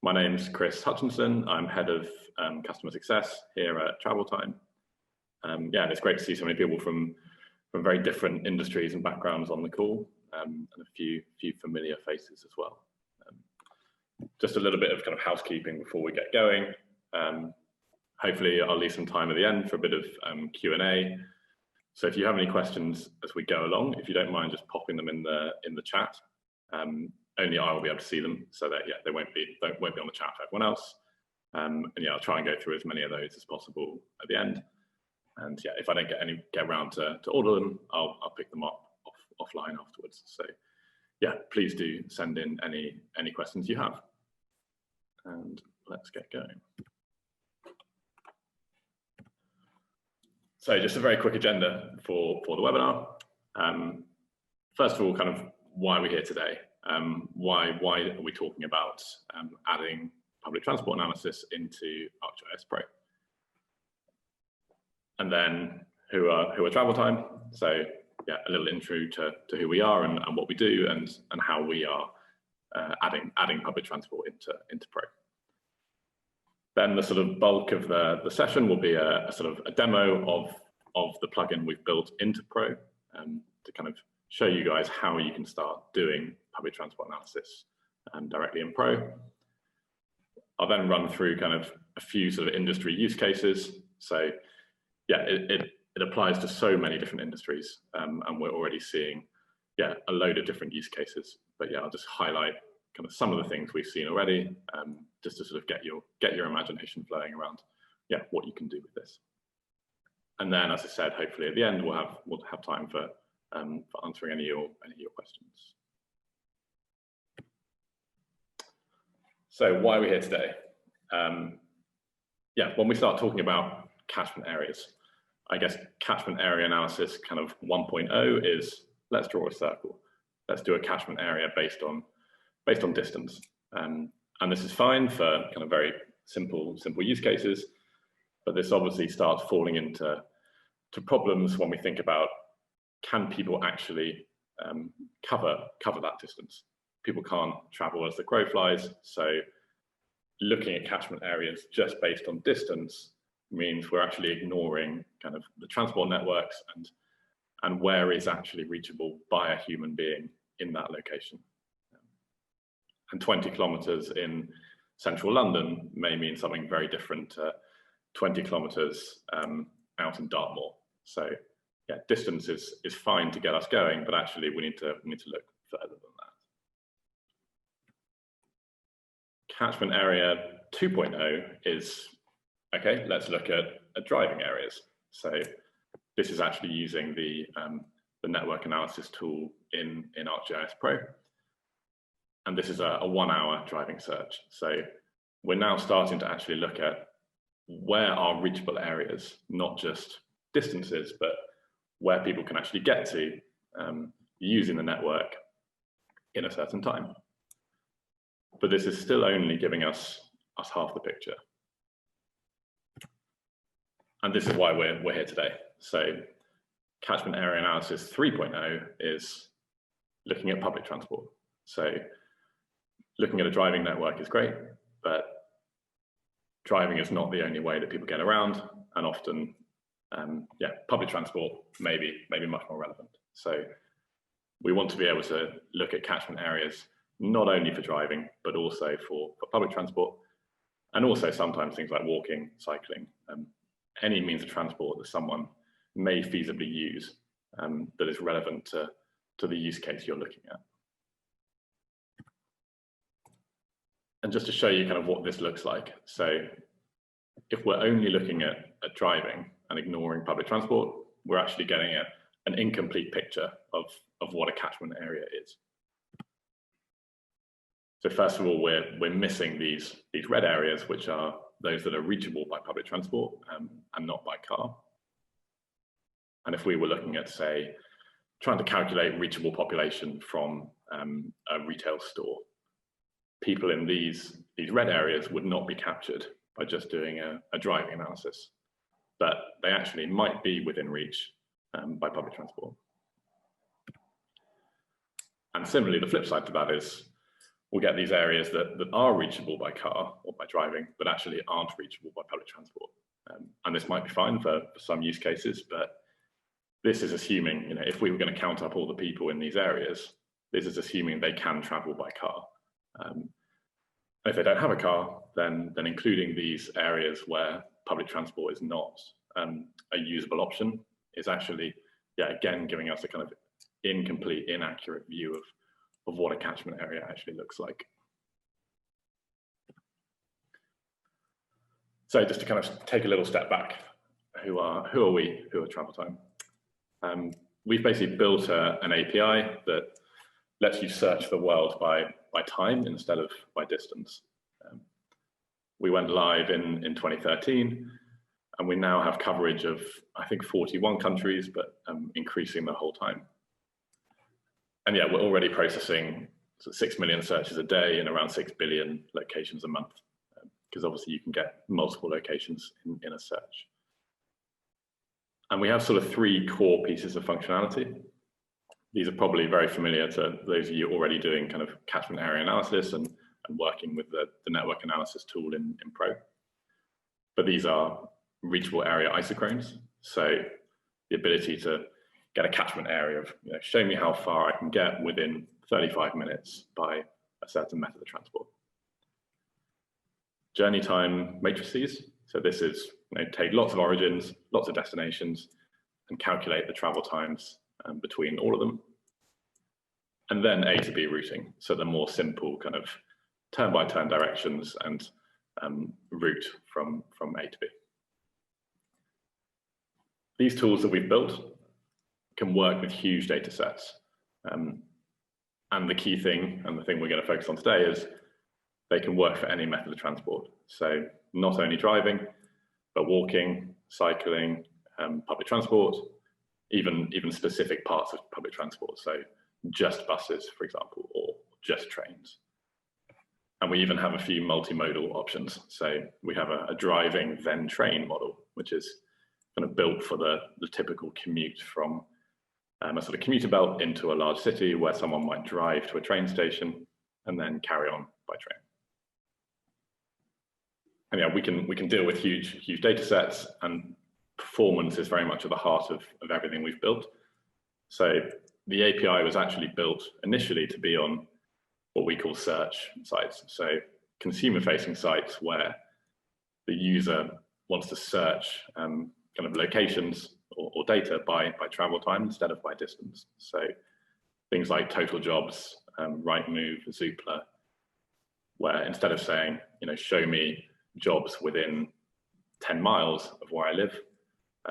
My name's Chris Hutchinson. I'm head of customer success here at TravelTime. Yeah, and it's great to see so many people from very different industries and backgrounds on the call, and a few familiar faces as well. Just a little bit of kind of housekeeping before we get going. Hopefully I'll leave some time at the end for a bit of Q&A. So if you have any questions as we go along, if you don't mind just popping them in the chat, only I will be able to see them, so that they won't be on the chat for everyone else. And yeah, I'll try and go through as many of those as possible at the end. And yeah, if I don't get around to all of them, I'll pick them up offline afterwards. So yeah, please do send in any questions you have. And let's get going. So just a very quick agenda for the webinar. First of all, kind of why we're here today. Why are we talking about adding public transport analysis into ArcGIS Pro? And then who are TravelTime? So yeah, a little intro to who we are and what we do and how we are adding public transport into Pro. Then the sort of bulk of the session will be a sort of a demo of the plugin we've built into Pro to kind of show you guys how you can start doing public transport analysis directly in Pro. I'll then run through kind of a few sort of industry use cases. So yeah, it applies to so many different industries, and we're already seeing a load of different use cases. But yeah, I'll just highlight kind of some of the things we've seen already, just to sort of get your imagination flowing around what you can do with this. And then, as I said, hopefully at the end we'll have time for answering any of your questions. So why are we here today? When we start talking about catchment areas, I guess catchment area analysis kind of 1.0 is let's draw a circle. Let's do a catchment area based on distance. And this is fine for kind of very simple use cases, but this obviously starts falling into problems when we think about, can people actually cover that distance? People can't travel as the crow flies, so looking at catchment areas just based on distance means we're actually ignoring kind of the transport networks and where is actually reachable by a human being in that location. And 20 kilometers in central London may mean something very different to 20 kilometers out in Dartmoor. So yeah, distance is fine to get us going, but actually we need to look further than that. Catchment area 2.0 is, okay, let's look at driving areas. So this is actually using the network analysis tool in ArcGIS Pro. And this is a 1 hour driving search. So we're now starting to actually look at where are reachable areas, not just distances, but where people can actually get to using the network in a certain time. But this is still only giving us half the picture. And this is why we're here today. So catchment area analysis 3.0 is looking at public transport. So looking at a driving network is great, but driving is not the only way that people get around, and often public transport may be much more relevant. So we want to be able to look at catchment areas not only for driving, but also for public transport, and also sometimes things like walking, cycling, any means of transport that someone may feasibly use that is relevant to the use case you're looking at. And just to show you kind of what this looks like. So if we're only looking at driving and ignoring public transport, we're actually getting an incomplete picture of what a catchment area is. So first of all, we're missing these red areas, which are those that are reachable by public transport and not by car. And if we were looking at, say, trying to calculate reachable population from a retail store, people in these red areas would not be captured by just doing a driving analysis, but they actually might be within reach by public transport. And similarly, the flip side to that is we'll get these areas that are reachable by car or by driving, but actually aren't reachable by public transport. And this might be fine for some use cases, but this is assuming, you know, if we were going to count up all the people in these areas, this is assuming they can travel by car. If they don't have a car, then including these areas where public transport is not a usable option is actually, yeah, again, giving us a kind of incomplete, inaccurate view of what a catchment area actually looks like. So just to kind of take a little step back, who are we? Who are TravelTime? We've basically built an API that lets you search the world by time instead of by distance. We went live in 2013, and we now have coverage of, I think, 41 countries, but increasing the whole time. And yeah, we're already processing 6 million searches a day and around 6 billion locations a month, because obviously you can get multiple locations in a search. And we have sort of 3 core pieces of functionality. These are probably very familiar to those of you already doing kind of catchment area analysis and working with the network analysis tool in Pro. But these are reachable area isochrones. So the ability to get a catchment area of, you know, show me how far I can get within 35 minutes by a certain method of transport. Journey time matrices. So this is, you know, take lots of origins, lots of destinations, and calculate the travel times between all of them. And then A to B routing. So the more simple kind of turn-by-turn directions and route from A to B. These tools that we've built can work with huge data sets. And the key thing, and the thing we're going to focus on today, is they can work for any method of transport. So not only driving, but walking, cycling, public transport, even specific parts of public transport. So just buses, for example, or just trains. And we even have a few multimodal options. So we have a driving then train model, which is kind of built for the typical commute from a sort of commuter belt into a large city where someone might drive to a train station and then carry on by train. And yeah, we can deal with huge data sets, and performance is very much at the heart of everything we've built. So the API was actually built initially to be on what we call search sites. So consumer-facing sites where the user wants to search kind of locations or data by travel time instead of by distance. So things like Total Jobs, Rightmove, Zoopla, where instead of saying, you know, show me jobs within 10 miles of where I live,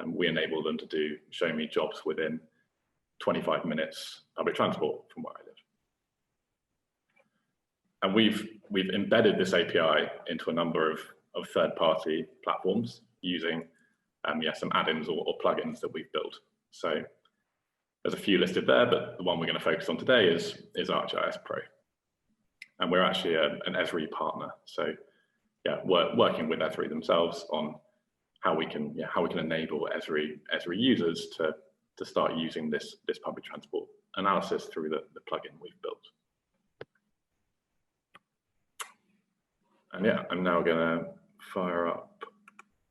we enable them to do show me jobs within 25 minutes public transport from where I live. And we've embedded this API into a number of third-party platforms using some add-ins or plugins that we've built. So there's a few listed there, but the one we're going to focus on today is ArcGIS Pro. And we're actually an Esri partner. So yeah, we're working with Esri themselves on how we can enable Esri users to start using this public transport analysis through the plugin we've built. And yeah, I'm now going to fire up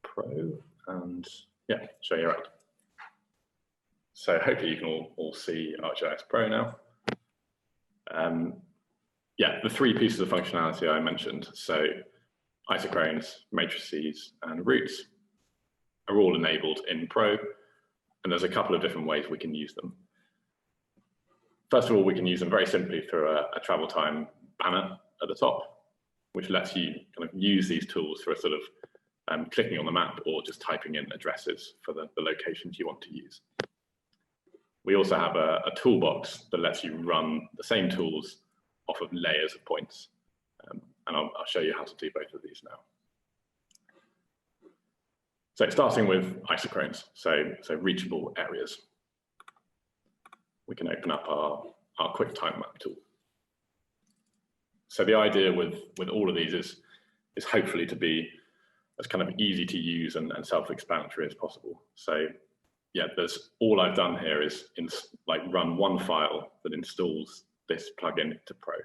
Pro and yeah, show you around. So hopefully you can all see ArcGIS Pro now. Yeah, the 3 pieces of functionality I mentioned, so isochrones, matrices, and routes, are all enabled in Pro, and there's a couple of different ways we can use them. First of all, we can use them very simply through a travel time banner at the top, which lets you kind of use these tools for a sort of clicking on the map or just typing in addresses for the locations you want to use. We also have a toolbox that lets you run the same tools off of layers of points. And I'll show you how to do both of these now. So starting with isochrones, so reachable areas. We can open up our quick time map tool. So the idea with all of these is hopefully to be as kind of easy to use and self-explanatory as possible. So yeah, all I've done here is run one file that installs this plugin to Pro.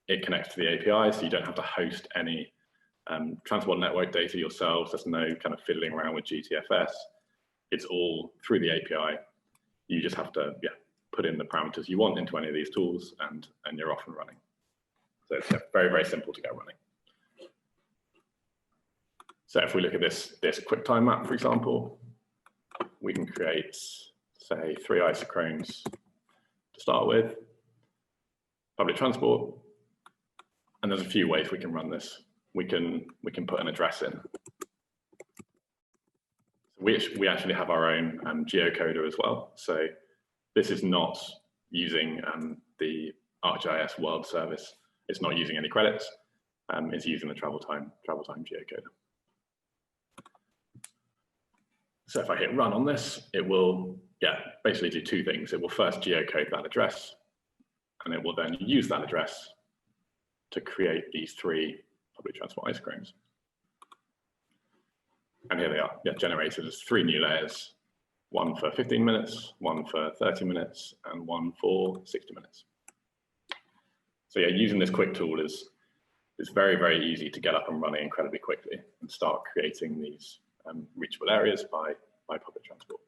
it connects to the API, so you don't have to host any transport network data yourselves. There's no kind of fiddling around with GTFS. It's all through the API. You just have to put in the parameters you want into any of these tools, and you're off and running. So it's very, very simple to get running. So if we look at this QuickTime map, for example, we can create, say, 3 isochrones to start with, public transport, and there's a few ways we can run this. We can put an address in. We actually have our own geocoder as well. So this is not using the ArcGIS World Service. It's not using any credits. It's using the TravelTime geocoder. So if I hit run on this, it will basically do 2 things. It will first geocode that address, and it will then use that address to create these 3 public transport isochrones. And here they are, generated as 3 new layers, 1 for 15 minutes, 1 for 30 minutes, and 1 for 60 minutes. So using this quick tool is very, very easy to get up and running incredibly quickly and start creating these reachable areas by public transport.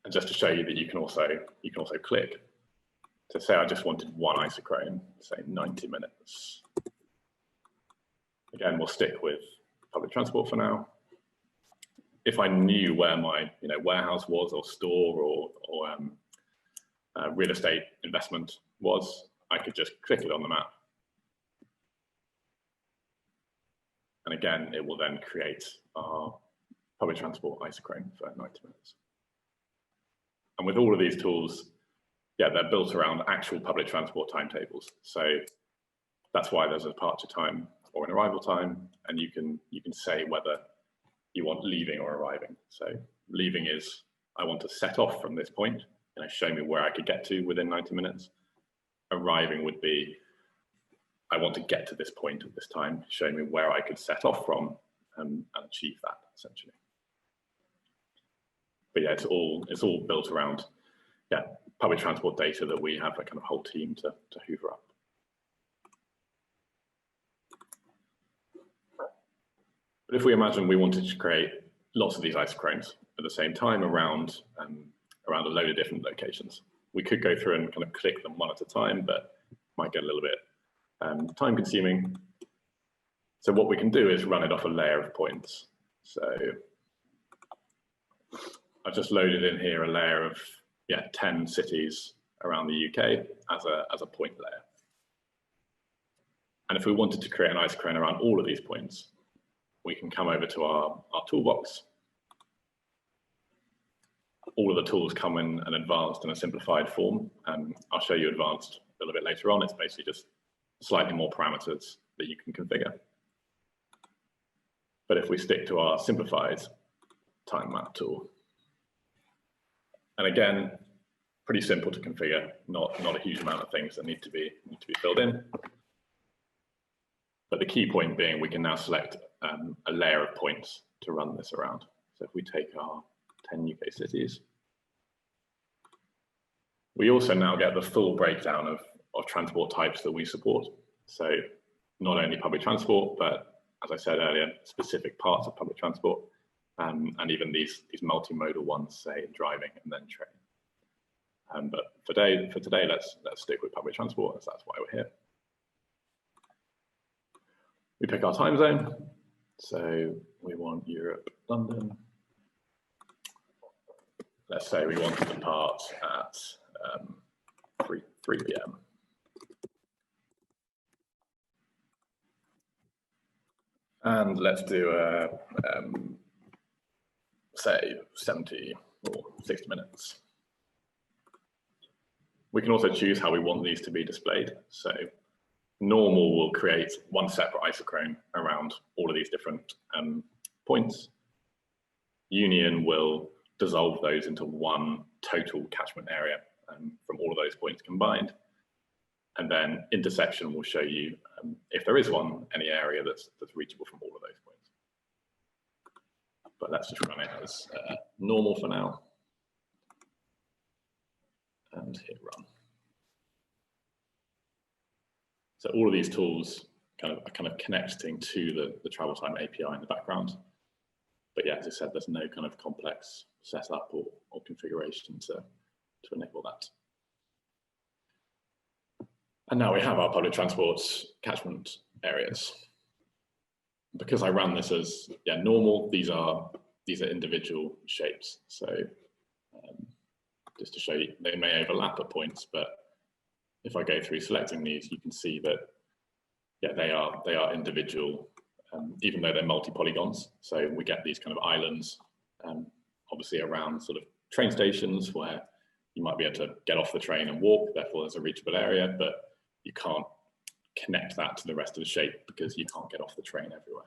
And just to show you that you can also click to say I just wanted 1 isochrone, say 90 minutes. Again, we'll stick with public transport for now. If I knew where my warehouse was, or store, or real estate investment was, I could just click it on the map. And again, it will then create our public transport isochrone for 90 minutes. And with all of these tools, they're built around actual public transport timetables. So that's why there's a departure time or an arrival time, and you can say whether you want leaving or arriving. So leaving is, I want to set off from this point, show me where I could get to within 90 minutes. Arriving would be, I want to get to this point at this time, show me where I could set off from and achieve that, essentially. But it's all built around public transport data that we have a kind of whole team to hoover up. But if we imagine we wanted to create lots of these isochrones at the same time around a load of different locations, we could go through and kind of click them one at a time, but might get a little bit time consuming. So what we can do is run it off a layer of points. So I've just loaded in here a layer of 10 cities around the UK as a point layer. And if we wanted to create an isochrone around all of these points, we can come over to our toolbox. All of the tools come in an advanced and a simplified form. I'll show you advanced a little bit later on. It's basically just slightly more parameters that you can configure. But if we stick to our simplified time map tool, and again, pretty simple to configure, not a huge amount of things that need to be filled in. But the key point being, we can now select a layer of points to run this around. So if we take our 10 UK cities, we also now get the full breakdown of transport types that we support. So not only public transport, but as I said earlier, specific parts of public transport, and even these multimodal ones, say driving and then train. But for today, let's stick with public transport, as that's why we're here. We pick our time zone. So we want Europe, London. Let's say we want to depart at 3 p.m. And let's do say 70 or 60 minutes. We can also choose how we want these to be displayed. So normal will create one separate isochrone around all of these different points. Union will dissolve those into one total catchment area from all of those points combined. And then intersection will show you, if there is one, any area that's reachable from all of those points. But let's just run it as normal for now. and hit run. So all of these tools are connecting to the TravelTime API in the background. But yeah, as I said, there's no kind of complex setup or configuration to enable that. And now we have our public transport catchment areas. Because I ran this as normal, these are individual shapes. So just to show you, they may overlap at points, but if I go through selecting these, you can see that they are individual, even though they're multi-polygons. So we get these kind of islands, obviously around sort of train stations where you might be able to get off the train and walk, therefore there's a reachable area, but you can't connect that to the rest of the shape because you can't get off the train everywhere.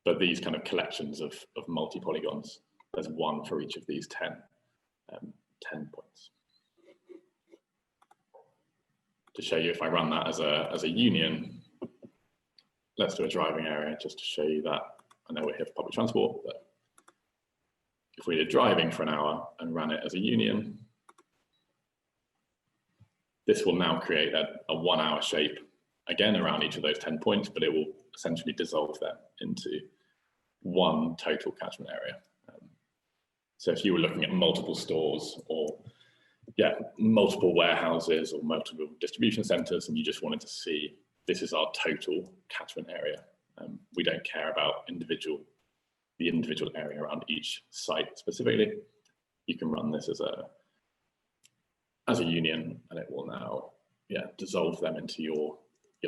But these kind of collections of multi-polygons, there's one for each of these 10 points. To show you if I run that as a union, let's do a driving area just to show you that. I know we're here for public transport, but if we did driving for an hour and ran it as a union, this will now create a 1 hour shape, again, around each of those 10 points, but it will essentially dissolve them into one total catchment area. So if you were looking at multiple stores or multiple warehouses or multiple distribution centers, and you just wanted to see, this is our total catchment area. We don't care about the individual area around each site specifically. You can run this as a union, and it will now dissolve them into your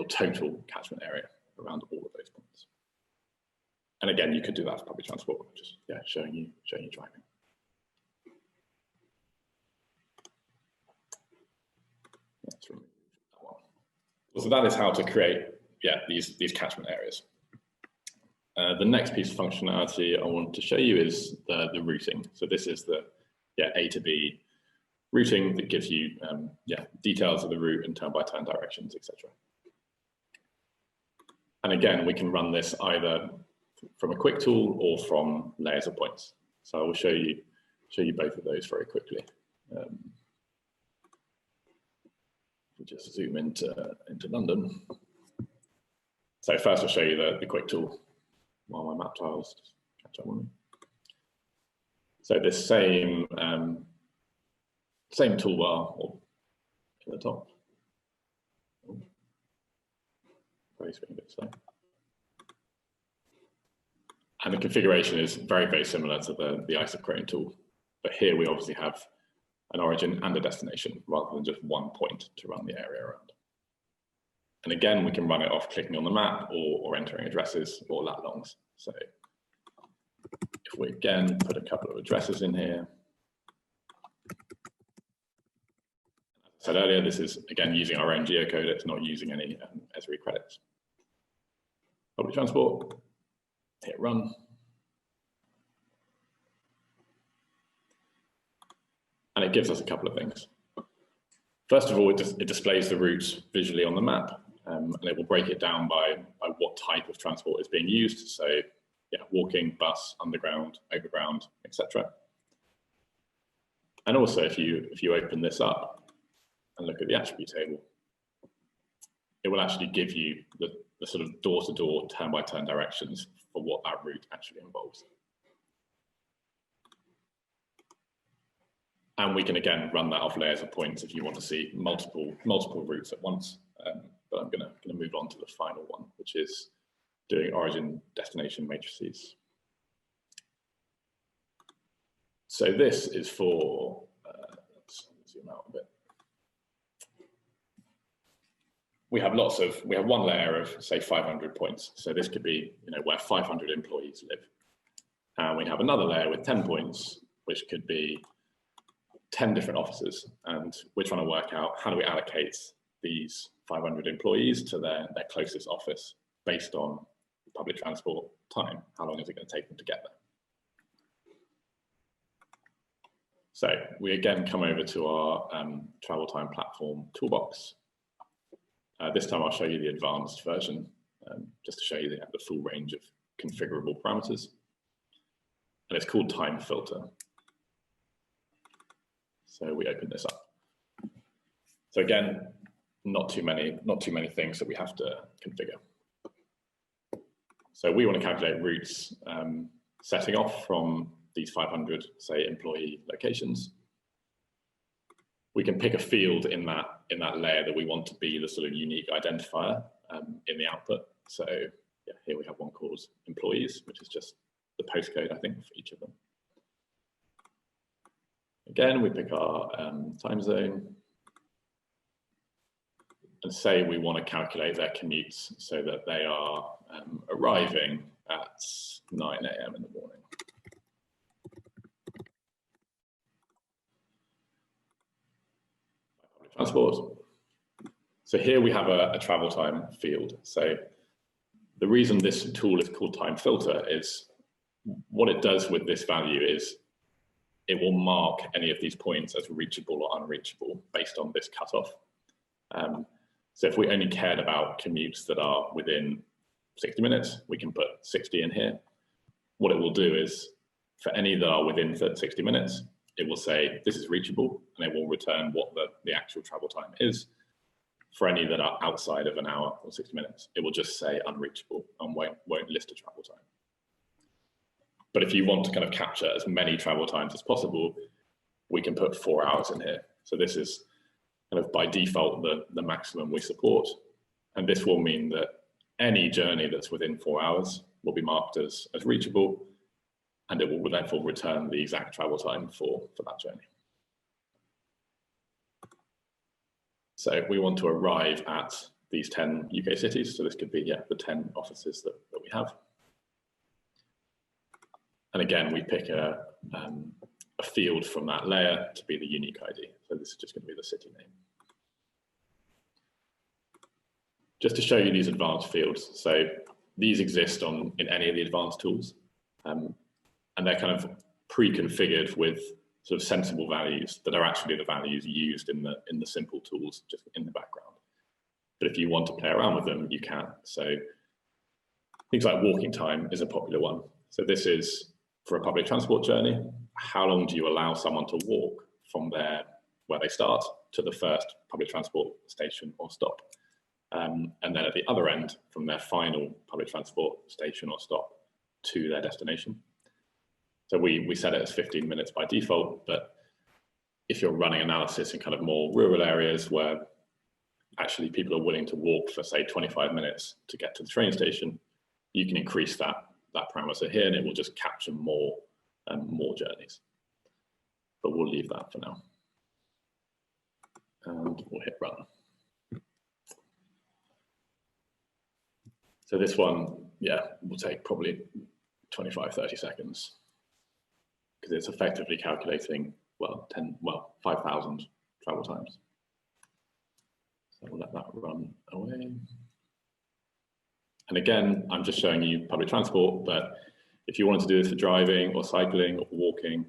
total catchment area around all of those points. And again, you could do that for public transport, just showing you driving. Let's remove that one. So that is how to create these catchment areas. The next piece of functionality I want to show you is the routing. So this is the A to B routing that gives you details of the route and turn-by-turn directions, etc. And again, we can run this either from a quick tool or from layers of points. So I will show you both of those very quickly. We'll just zoom into London. So first I'll show you the quick tool while my map tiles just catch up with me. So this same toolbar at the top. Very a bit slow. And the configuration is very, very similar to the isochrone tool. But here we obviously have an origin and a destination rather than just one point to run the area around. And again, we can run it off clicking on the map or entering addresses or lat longs. So if we again put a couple of addresses in here. As I said earlier, this is again using our own geocode, it's not using any Esri credits. Public transport, hit run. And it gives us a couple of things. First of all, it displays the route visually on the map, and it will break it down by what type of transport is being used. So walking, bus, underground, overground, etc. And also if you open this up and look at the attribute table, it will actually give you the sort of door-to-door, turn-by-turn directions for what that route actually involves. And we can again run that off layers of points if you want to see multiple routes at once. But I'm gonna move on to the final one, which is doing origin destination matrices. So this is for, let's zoom out a bit. We have one layer of say 500 points. So this could be where 500 employees live. And we have another layer with 10 points, which could be 10 different offices. And we're trying to work out how do we allocate these 500 employees to their closest office based on public transport time. How long is it going to take them to get there? So we again come over to our TravelTime platform toolbox. This time I'll show you the advanced version, just to show you the full range of configurable parameters. And it's called time filter. So we open this up. So again, not too many things that we have to configure. So we want to calculate routes setting off from these 500, say, employee locations. We can pick a field in that layer that we want to be the sort of unique identifier in the output. So yeah, here we have one called employees, which is just the postcode, I think, for each of them. Again, we pick our time zone and say we want to calculate their commutes so that they are arriving at 9 AM in the morning. Public transport. So here we have a travel time field. So the reason this tool is called time filter is what it does with this value is it will mark any of these points as reachable or unreachable based on this cutoff. So if we only cared about commutes that are within 60 minutes, we can put 60 in here. What it will do is for any that are within 60 minutes, it will say this is reachable and it will return what the actual travel time is. For any that are outside of an hour or 60 minutes, it will just say unreachable and won't list a travel time. But if you want to kind of capture as many travel times as possible, we can put 4 hours in here. So this is kind of by default the maximum we support. And this will mean that any journey that's within 4 hours will be marked as reachable, and it will therefore return the exact travel time for that journey. So we want to arrive at these 10 UK cities. So this could be, yeah, the 10 offices that we have. And again, we pick a field from that layer to be the unique ID. So this is just going to be the city name. Just to show you these advanced fields. So these exist in any of the advanced tools. And they're kind of pre-configured with sort of sensible values that are actually the values used in the simple tools just in the background. But if you want to play around with them, you can. So things like walking time is a popular one. So this is for a public transport journey. How long do you allow someone to walk from where they start to the first public transport station or stop? And then at the other end, from their final public transport station or stop to their destination. So we set it as 15 minutes by default, but if you're running analysis in kind of more rural areas where actually people are willing to walk for, say, 25 minutes to get to the train station, you can increase that parameter here and it will just capture more journeys. But we'll leave that for now. And we'll hit run. So this one, yeah, will take probably 25, 30 seconds because it's effectively calculating, 5,000 travel times. So we'll let that run away. And again, I'm just showing you public transport, but if you wanted to do this for driving or cycling or walking,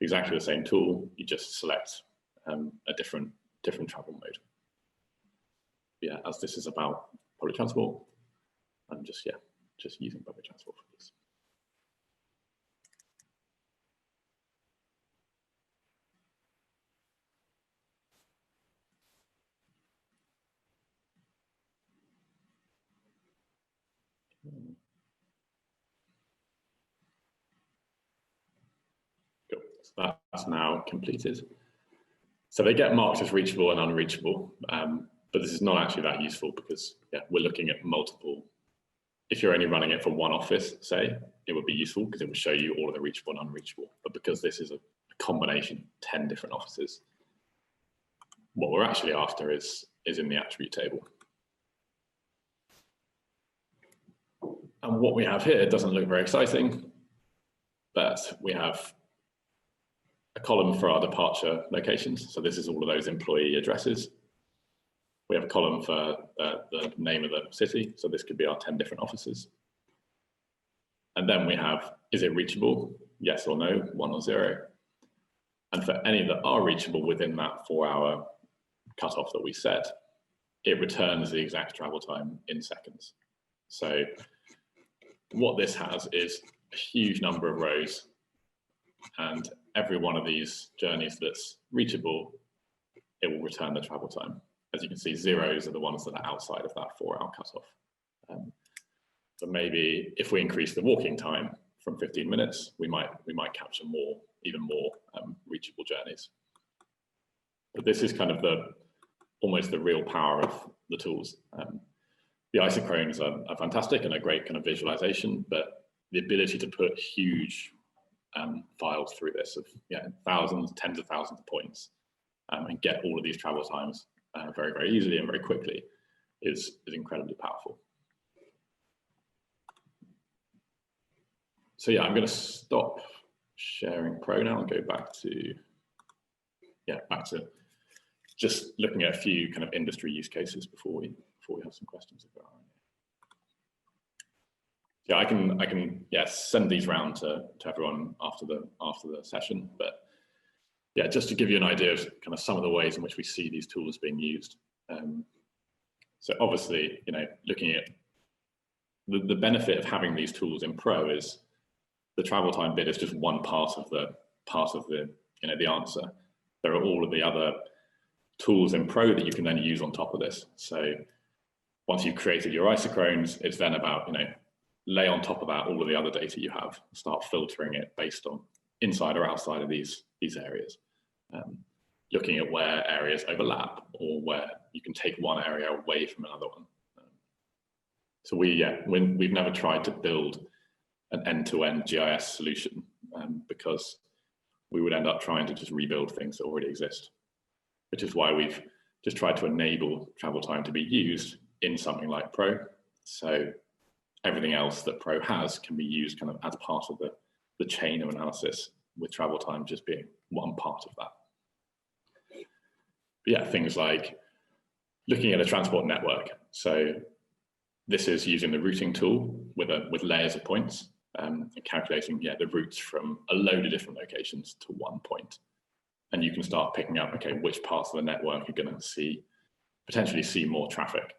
exactly the same tool, you just select a different travel mode. Yeah, as this is about public transport, I'm just using public transport for this. Cool. So that's now completed. So they get marked as reachable and unreachable, but this is not actually that useful because we're looking at multiple. If you're only running it for one office, say, it would be useful because it would show you all of the reachable and unreachable. But because this is a combination, 10 different offices, what we're actually after is in the attribute table. And what we have here doesn't look very exciting, but we have a column for our departure locations. So this is all of those employee addresses. We have a column for the name of the city. So this could be our 10 different offices. And then we have, is it reachable? Yes or no, 1 or 0. And for any that are reachable within that 4-hour cutoff that we set, it returns the exact travel time in seconds. So what this has is a huge number of rows, and every one of these journeys that's reachable, it will return the travel time. As you can see, zeros are the ones that are outside of that 4-hour cutoff. So maybe if we increase the walking time from 15 minutes, we might capture even more reachable journeys. But this is kind of almost the real power of the tools. The isochrones are fantastic and a great kind of visualization, but the ability to put huge files through this of thousands, tens of thousands of points, and get all of these travel times very, very easily and very quickly is incredibly powerful. So yeah, I'm going to stop sharing Pro now and go back to just looking at a few kind of industry use cases before we have some questions. Yeah, I can send these round to everyone after the session, but yeah, just to give you an idea of kind of some of the ways in which we see these tools being used. So obviously, looking at the benefit of having these tools in Pro is the travel time bit is just one part of the the answer. There are all of the other tools in Pro that you can then use on top of this. So once you've created your isochrones, it's then about lay on top of that all of the other data you have, start filtering it based on inside or outside of these areas, looking at where areas overlap or where you can take one area away from another one. So we've never tried to build an end-to-end GIS solution because we would end up trying to just rebuild things that already exist, which is why we've just tried to enable travel time to be used in something like Pro. So everything else that Pro has can be used kind of as part of the chain of analysis, with travel time just being one part of that. But yeah, things like looking at a transport network. So this is using the routing tool with layers of points and calculating the routes from a load of different locations to one point. And you can start picking up, okay, which parts of the network are going to potentially see more traffic,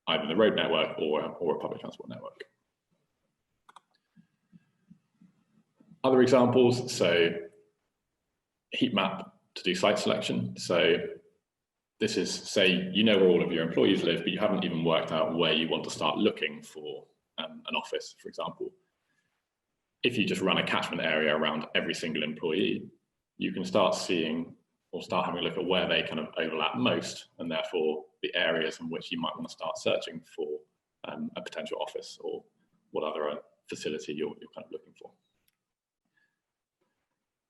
either the road network or a public transport network. Other examples, so heat map to do site selection. So this is, say, where all of your employees live, but you haven't even worked out where you want to start looking for an office, for example. If you just run a catchment area around every single employee, you can start seeing or start having a look at where they kind of overlap most, and therefore the areas in which you might want to start searching for a potential office or what other facility you're kind of looking for.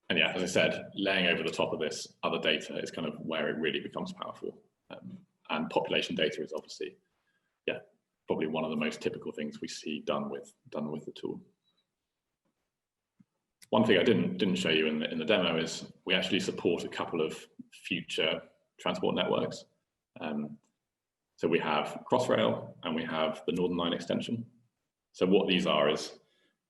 And yeah, as I said, laying over the top of this other data is kind of where it really becomes powerful. And population data is obviously, probably one of the most typical things we see done with the tool. One thing I didn't show you in the demo is we actually support a couple of future transport networks. So we have Crossrail and we have the Northern Line extension. So what these are is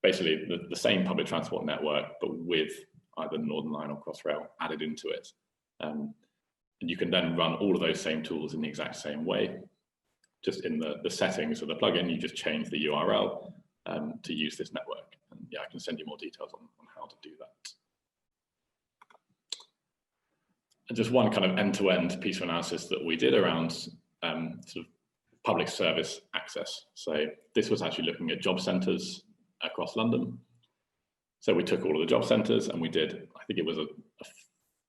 basically the same public transport network, but with either Northern Line or Crossrail added into it. And you can then run all of those same tools in the exact same way. Just in the settings of the plugin, you just change the URL to use this network. And I can send you more details on how to do that. And just one kind of end-to-end piece of analysis that we did around sort of public service access. So this was actually looking at job centres across London. So we took all of the job centres and we did, I think it was a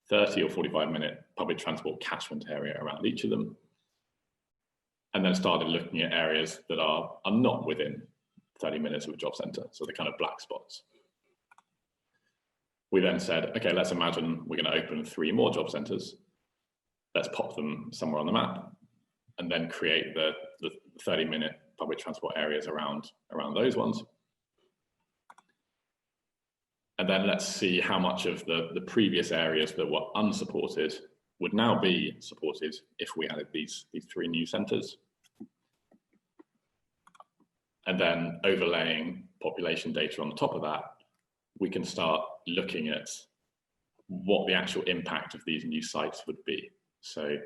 30 or 45-minute public transport catchment area around each of them. And then started looking at areas that are not within 30 minutes of a job centre, so the kind of black spots. We then said, okay, let's imagine we're going to open 3 more job centres. Let's pop them somewhere on the map and then create the 30-minute public transport areas around those ones. And then let's see how much of the previous areas that were unsupported would now be supported if we added these 3 new centres. And then overlaying population data on the top of that, we can start looking at what the actual impact of these new sites would be. So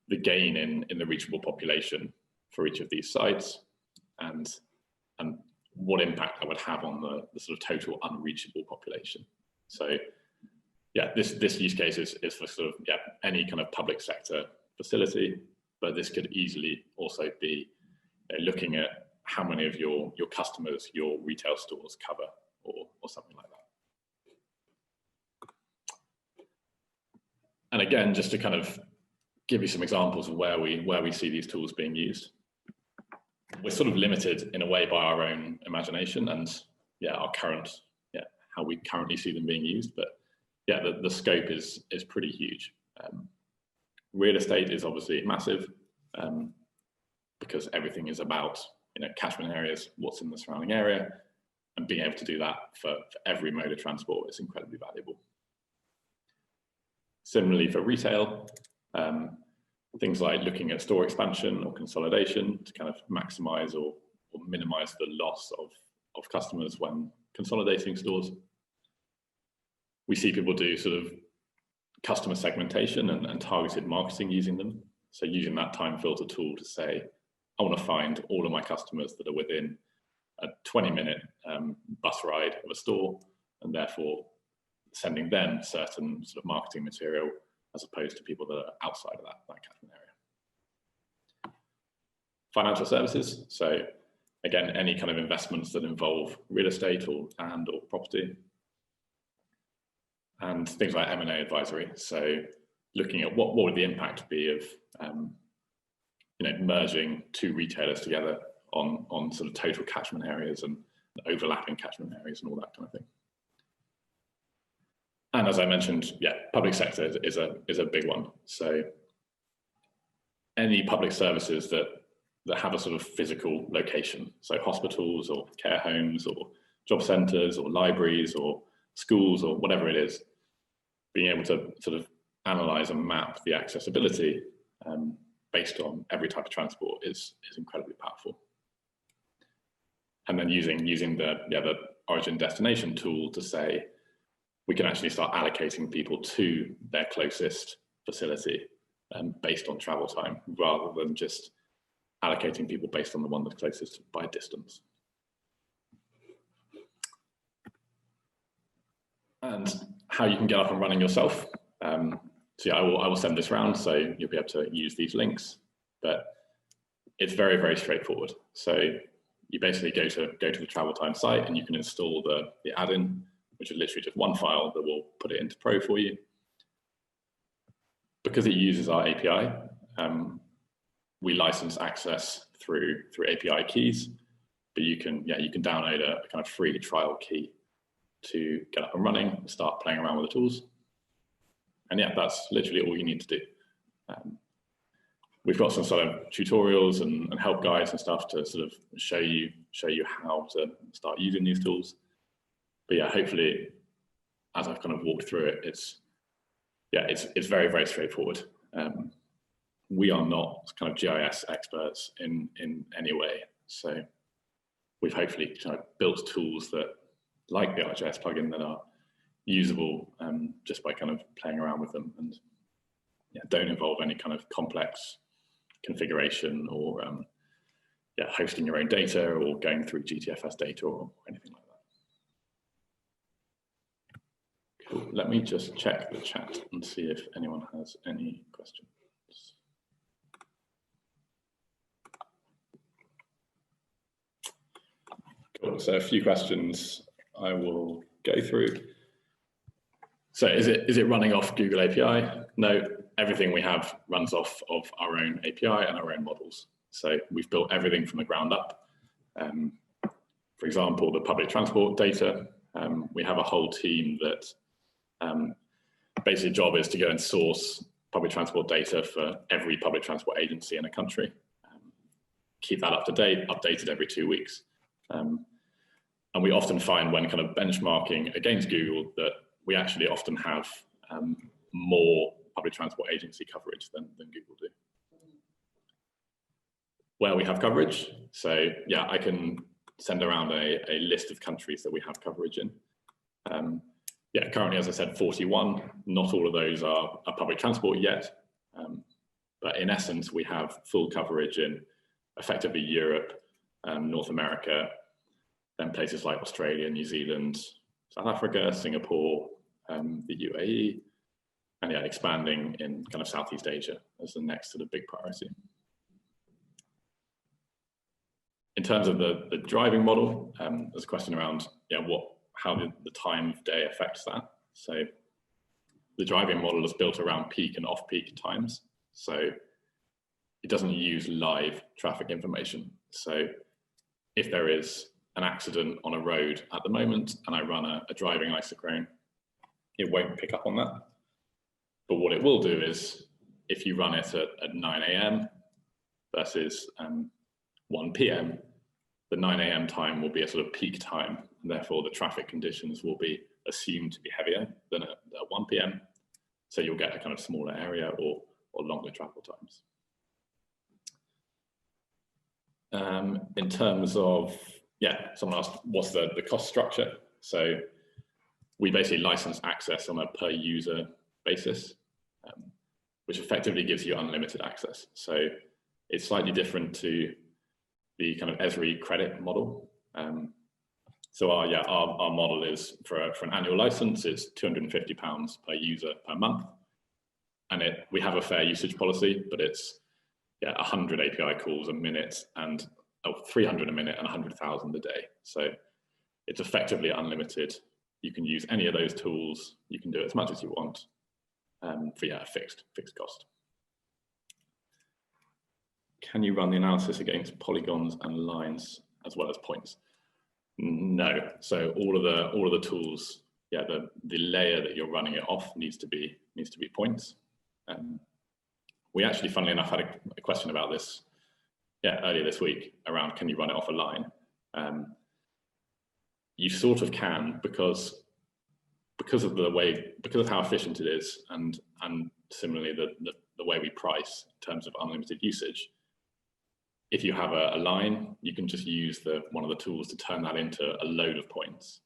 the gain in the reachable population for each of these sites and what impact that would have on the sort of total unreachable population. So yeah, this use case is for sort of any kind of public sector facility, but this could easily also be looking at how many of your customers your retail stores cover, or something like that. And again, just to kind of give you some examples of where we see these tools being used. We're sort of limited in a way by our own imagination and our current, how we currently see them being used, but the scope is pretty huge. Real estate is obviously massive because everything is about catchment areas, what's in the surrounding area, and being able to do that for every mode of transport is incredibly valuable. Similarly for retail, things like looking at store expansion or consolidation to kind of maximize or minimize the loss of customers when consolidating stores. We see people do sort of customer segmentation and targeted marketing using them. So using that time filter tool to say, I want to find all of my customers that are within a 20-minute bus ride of a store, and therefore sending them certain sort of marketing material as opposed to people that are outside of that catchment area. Financial services. So again, any kind of investments that involve real estate or property. And things like M&A advisory. So looking at what would the impact be of merging two retailers together on sort of total catchment areas and overlapping catchment areas and all that kind of thing. And as I mentioned, public sector is a big one. So any public services that have a sort of physical location, so hospitals or care homes or job centres or libraries or schools or whatever it is, being able to sort of analyse and map the accessibility based on every type of transport is incredibly powerful. And then using the origin destination tool to say, we can actually start allocating people to their closest facility based on travel time, rather than just allocating people based on the one that's closest by distance. And how you can get up and running yourself. So I will send this round, so you'll be able to use these links, but it's very, very straightforward. So you basically go to the TravelTime site and you can install the add-in, which is literally just one file that will put it into Pro for you. Because it uses our API, we license access through API keys, but you can download a kind of free trial key to get up and running, start playing around with the tools. And that's literally all you need to do. We've got some sort of tutorials and help guides and stuff to sort of show you how to start using these tools. But hopefully, as I've kind of walked through it, it's very, very straightforward. We are not kind of GIS experts in any way. So we've hopefully kind of built tools that, like the ArcGIS plugin, that are usable just by kind of playing around with them, and don't involve any kind of complex configuration or hosting your own data or going through GTFS data or anything like that. Cool. Let me just check the chat and see if anyone has any questions. Cool. So a few questions I will go through. So is it running off Google API? No, everything we have runs off of our own API and our own models. So we've built everything from the ground up. For example, the public transport data, we have a whole team that basically job is to go and source public transport data for every public transport agency in a country. Keep that up to date, updated every 2 weeks. And we often find when kind of benchmarking against Google that we actually often have more public transport agency coverage than Google do. Where we have coverage, so I can send around a list of countries that we have coverage in. Currently, as I said, 41. Not all of those are public transport yet, but in essence, we have full coverage in effectively Europe, North America, then places like Australia, New Zealand, South Africa, Singapore, the UAE, and yeah, expanding in kind of Southeast Asia as the next sort of big priority. In terms of the driving model, there's a question around how the time of day affects that. So the driving model is built around peak and off-peak times. So it doesn't use live traffic information. So if there is an accident on a road at the moment and I run a driving isochrone, it won't pick up on that. But what it will do is, if you run it at 9 AM versus 1 PM, the 9 AM time will be a sort of peak time, and therefore the traffic conditions will be assumed to be heavier than at 1 PM. So you'll get a kind of smaller area or longer travel times. In terms of, someone asked, what's the cost structure? So we basically license access on a per user basis, which effectively gives you unlimited access. So it's slightly different to the kind of Esri credit model. So our model is for an annual license, it's £250 per user per month. And we have a fair usage policy, but it's 100 API calls a minute and 300 a minute and 100,000 a day. So it's effectively unlimited. You can use any of those tools. You can do as much as you want for a fixed cost. Can you run the analysis against polygons and lines as well as points? No. So all of the tools, the layer that you're running it off needs to be points. We actually, funnily enough, had a question about this earlier this week around, can you run it off a line? You sort of can, because of how efficient it is, and similarly the way we price in terms of unlimited usage. If you have a line, you can just use one of the tools to turn that into a load of points,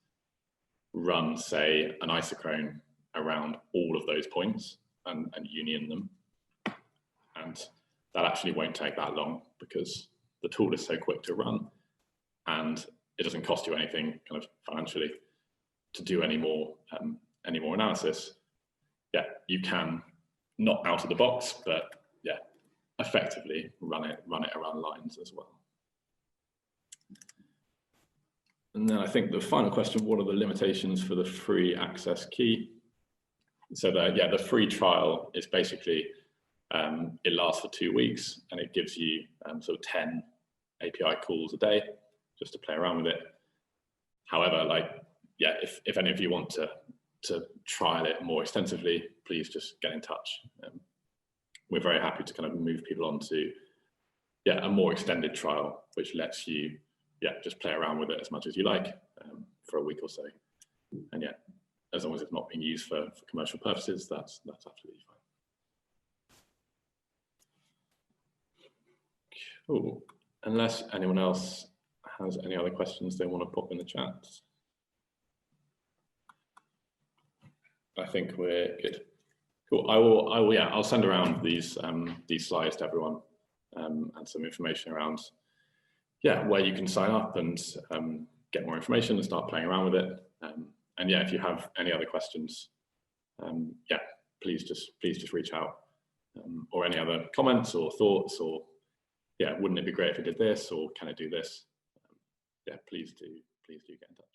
run, say, an isochrone around all of those points and union them. And that actually won't take that long, because the tool is so quick to run, and it doesn't cost you anything kind of financially to do any more analysis. You can, not out of the box, but effectively run it around lines as well. And then I think the final question, what are the limitations for the free access key? So the free trial is basically, it lasts for 2 weeks, and it gives you sort of 10 API calls a day just to play around with it. However, if any of you want to trial it more extensively, please just get in touch. We're very happy to kind of move people on to a more extended trial, which lets you just play around with it as much as you like for a week or so. And as long as it's not being used for commercial purposes, that's absolutely fine. Cool. Unless anyone else has any other questions they want to pop in the chat, I think we're good. Cool. I'll send around these slides to everyone, and some information around where you can sign up and get more information and start playing around with it. And if you have any other questions, please just reach out, or any other comments or thoughts, or wouldn't it be great if it did this, or can it do this? Please do get in touch.